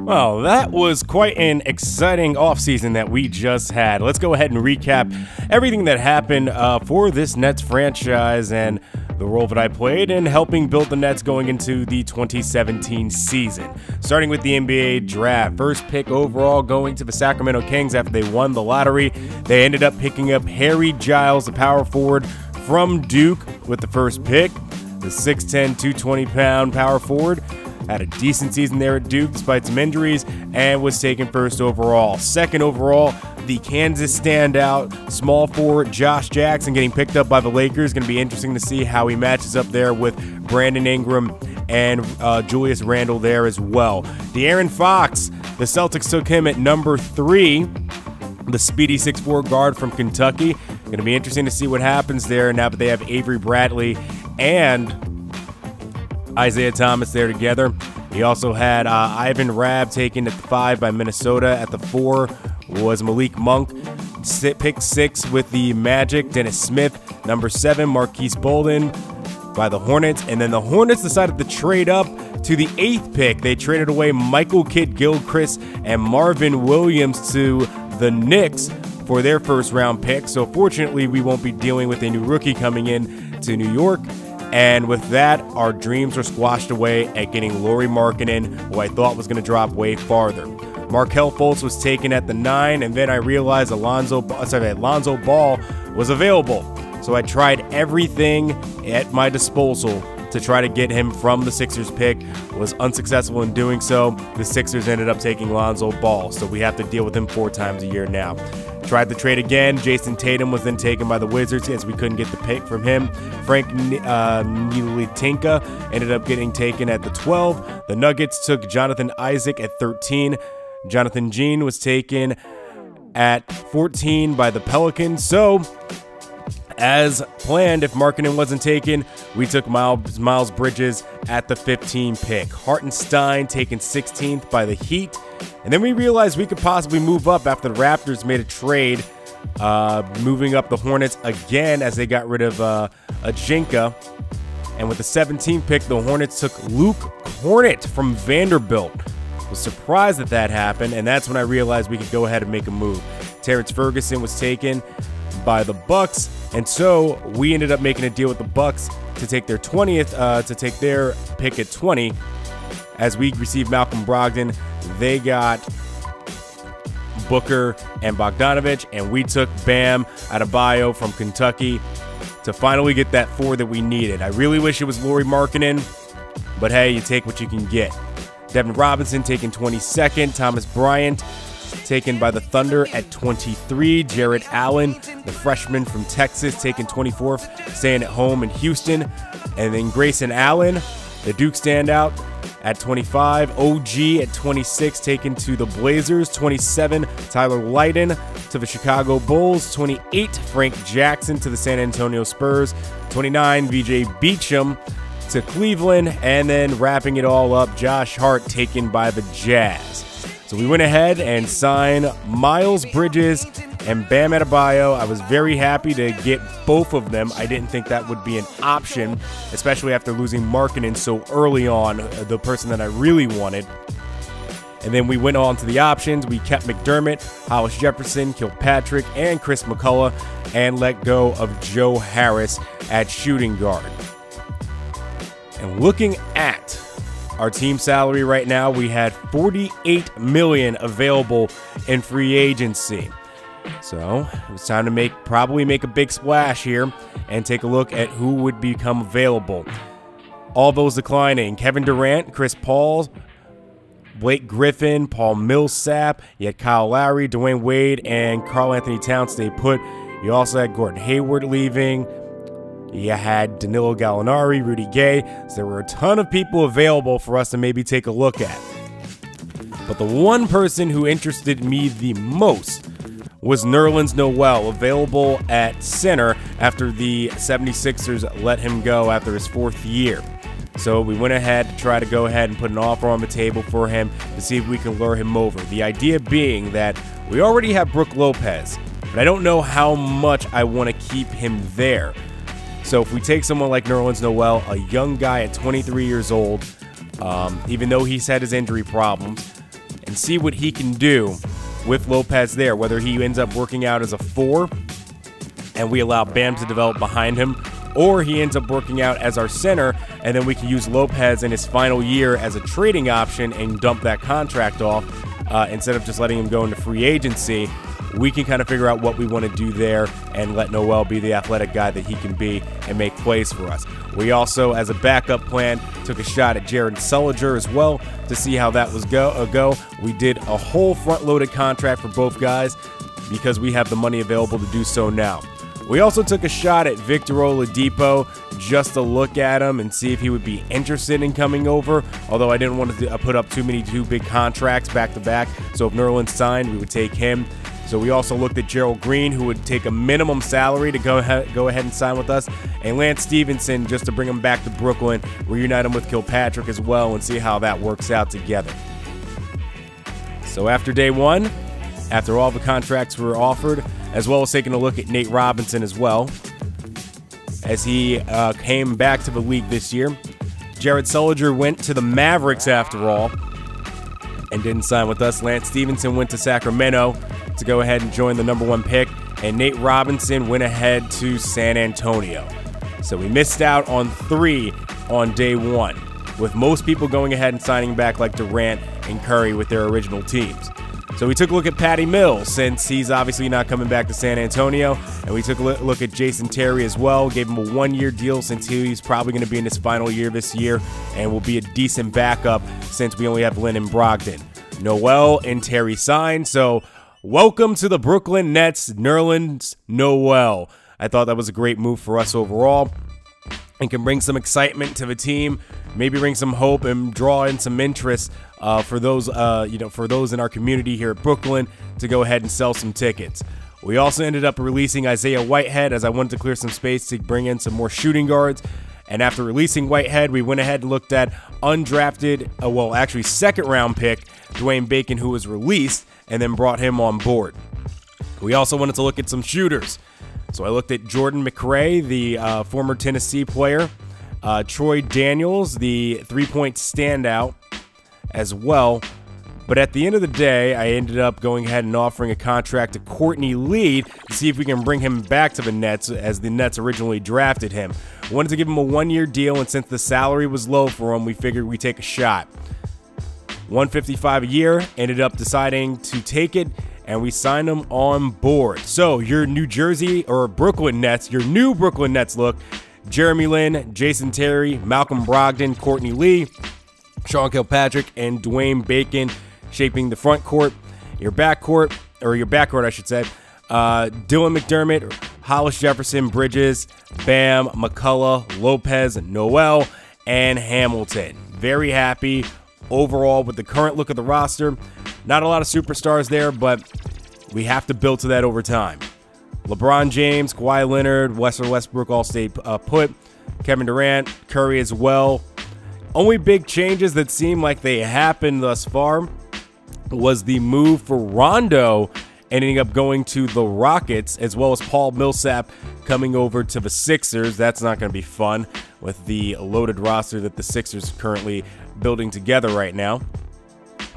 Well, that was quite an exciting offseason that we just had. Let's go ahead and recap everything that happened for this Nets franchise and the role that I played in helping build the Nets going into the 2017 season. Starting with the NBA draft. First pick overall going to the Sacramento Kings after they won the lottery. They ended up picking up Harry Giles, the power forward from Duke, with the first pick. The 6'10", 220-pound power forward had a decent season there at Duke despite some injuries and was taken first overall. Second overall, the Kansas standout small forward Josh Jackson getting picked up by the Lakers. Going to be interesting to see how he matches up there with Brandon Ingram and Julius Randle there as well. De'Aaron Fox, the Celtics took him at number 3. The speedy 6'4" guard from Kentucky. Going to be interesting to see what happens there now that they have Avery Bradley and Isaiah Thomas there together. He also had Ivan Rabb taken at the 5 by Minnesota. At the 4 was Malik Monk. Pick 6 with the Magic, Dennis Smith. Number 7, Marquise Bolden by the Hornets. And then the Hornets decided to trade up to the 8th pick. They traded away Michael Kidd-Gilchrist and Marvin Williams to the Knicks for their first-round pick. So fortunately, we won't be dealing with a new rookie coming in to New York. And with that, our dreams were squashed away at getting Lauri Markkanen, who I thought was going to drop way farther. Markelle Fultz was taken at the 9, and then I realized Alonzo Ball was available. So I tried everything at my disposal to try to get him from the Sixers pick. Was unsuccessful in doing so. The Sixers ended up taking Lonzo Ball, so we have to deal with him 4 times a year now. Tried the trade again. Jason Tatum was then taken by the Wizards as we couldn't get the pick from him. Frank Ntilikina ended up getting taken at the 12. The Nuggets took Jonathan Isaac at 13. Jonathan Jean was taken at 14 by the Pelicans. So, as planned, if Markkanen wasn't taken, we took Miles Bridges at the 15 pick. Hartenstein taken 16th by the Heat. And then we realized we could possibly move up after the Raptors made a trade, moving up the Hornets again as they got rid of Ajinka. And with the 17th pick, the Hornets took Luke Kornet from Vanderbilt. Was surprised that that happened, and that's when I realized we could go ahead and make a move. Terrence Ferguson was taken by the Bucks, and so we ended up making a deal with the Bucks to take their 20th, to take their pick at 20. As we received Malcolm Brogdon, they got Booker and Bogdanovich, and we took Bam Adebayo from Kentucky to finally get that 4 that we needed. I really wish it was Lauri Markkanen, but hey, you take what you can get. Devin Robinson taken 22nd. Thomas Bryant taken by the Thunder at 23. Jarrett Allen, the freshman from Texas, taken 24th, staying at home in Houston. And then Grayson Allen, the Duke standout, at 25. OG at 26, taken to the Blazers. 27, Tyler Lydon to the Chicago Bulls. 28, Frank Jackson to the San Antonio Spurs. 29, VJ Beacham to Cleveland. And then wrapping it all up, Josh Hart taken by the Jazz. So we went ahead and signed Miles Bridges and Bam Adebayo. I was very happy to get both of them. I didn't think that would be an option, especially after losing Markkanen so early on, the person that I really wanted. And then we went on to the options. We kept McDermott, Hollis Jefferson, Kilpatrick, and Chris McCullough, and let go of Joe Harris at shooting guard. And looking at our team salary right now, we had $48 million available in free agency. So it was time to probably make a big splash here and take a look at who would become available. All those declining: Kevin Durant, Chris Paul, Blake Griffin, Paul Millsap. You had Kyle Lowry, Dwayne Wade, and Karl Anthony Towns stay put. You also had Gordon Hayward leaving. You had Danilo Gallinari, Rudy Gay. So there were a ton of people available for us to maybe take a look at. But the one person who interested me the most was Nerlens Noel, available at center after the 76ers let him go after his 4th year. So we went ahead to try to go ahead and put an offer on the table for him to see if we can lure him over. The idea being that we already have Brook Lopez, but I don't know how much I want to keep him there. So if we take someone like Nerlens Noel, a young guy at 23 years old, even though he's had his injury problems, and see what he can do with Lopez there, whether he ends up working out as a 4 and we allow Bam to develop behind him, or he ends up working out as our center, and then we can use Lopez in his final year as a trading option and dump that contract off instead of just letting him go into free agency. We can kind of figure out what we want to do there and let Noel be the athletic guy that he can be and make plays for us. We also, as a backup plan, took a shot at Jared Sullinger as well to see how that was go. We did a whole front-loaded contract for both guys because we have the money available to do so now. We also took a shot at Victor Oladipo just to look at him and see if he would be interested in coming over, although I didn't want to put up too big contracts back-to-back, so if Nerlens signed, we would take him. So we also looked at Gerald Green, who would take a minimum salary to go ahead and sign with us, and Lance Stevenson just to bring him back to Brooklyn, reunite him with Kilpatrick as well, and see how that works out together. So after day one, after all the contracts were offered, as well as taking a look at Nate Robinson as well, as he came back to the league this year. Jared Sullinger went to the Mavericks after all and didn't sign with us. Lance Stevenson went to Sacramento to go ahead and join the #1 pick, and Nate Robinson went ahead to San Antonio. So we missed out on 3 on day one, with most people going ahead and signing back like Durant and Curry with their original teams. So we took a look at Patty Mills, since he's obviously not coming back to San Antonio, and we took a look at Jason Terry as well, gave him a 1-year deal since he's probably going to be in his final year this year and will be a decent backup since we only have Lynn and Brogdon. Noel and Terry signed, so welcome to the Brooklyn Nets, Nerlens Noel. I thought that was a great move for us overall and can bring some excitement to the team, maybe bring some hope and draw in some interest for those in our community here at Brooklyn to go ahead and sell some tickets. We also ended up releasing Isaiah Whitehead, as I wanted to clear some space to bring in some more shooting guards. And after releasing Whitehead, we went ahead and looked at undrafted, second-round pick Dwayne Bacon, who was released, and then brought him on board. We also wanted to look at some shooters. So I looked at Jordan McRae, the former Tennessee player, Troy Daniels, the three-point standout as well. But at the end of the day, I ended up going ahead and offering a contract to Courtney Lee to see if we can bring him back to the Nets, as the Nets originally drafted him. Wanted to give him a 1-year deal, and since the salary was low for him, we figured we'd take a shot. $155 a year, ended up deciding to take it, and we signed him on board. So your New Jersey or Brooklyn Nets, your new Brooklyn Nets look: Jeremy Lin, Jason Terry, Malcolm Brogdon, Courtney Lee, Sean Kilpatrick, and Dwayne Bacon shaping the front court. Your backcourt, I should say, Dylan McDermott, Hollis Jefferson, Bridges, Bam, McCullough, Lopez, Noel, and Hamilton. Very happy overall with the current look of the roster. Not a lot of superstars there, but we have to build to that over time. LeBron James, Kawhi Leonard, Russell Westbrook all stayed put. Kevin Durant, Curry as well. Only big changes that seem like they happened thus far was the move for Rondo ending up going to the Rockets, as well as Paul Millsap coming over to the Sixers. That's not going to be fun with the loaded roster that the Sixers are currently building together right now.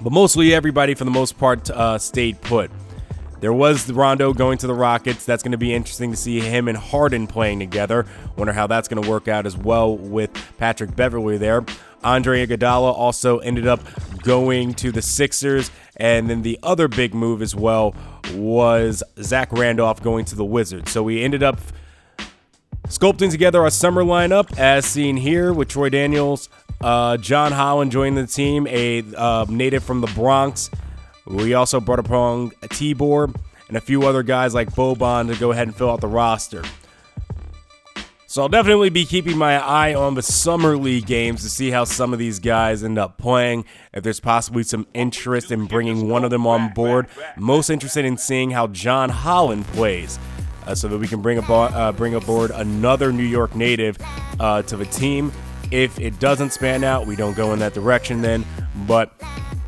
But mostly everybody, for the most part, stayed put. There was the Rondo going to the Rockets. That's going to be interesting to see him and Harden playing together. Wonder how that's going to work out as well with Patrick Beverley there. Andre Iguodala also ended up going to the Sixers. And then the other big move as well was Zach Randolph going to the Wizards. So we ended up sculpting together our summer lineup, as seen here, with Troy Daniels, John Holland joining the team, a native from the Bronx. We also brought along Tibor and a few other guys like Boban to go ahead and fill out the roster. So I'll definitely be keeping my eye on the Summer League games to see how some of these guys end up playing, if there's possibly some interest in bringing one of them on board. Most interested in seeing how John Holland plays, so that we can bring aboard another New York native to the team. If it doesn't span out, we don't go in that direction then, but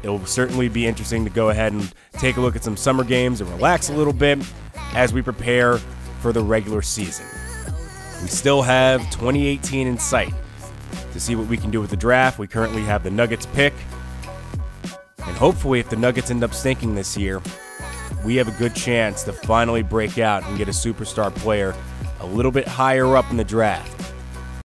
it'll certainly be interesting to go ahead and take a look at some summer games and relax a little bit as we prepare for the regular season. We still have 2018 in sight to see what we can do with the draft. We currently have the Nuggets pick, and hopefully, if the Nuggets end up stinking this year, we have a good chance to finally break out and get a superstar player a little bit higher up in the draft.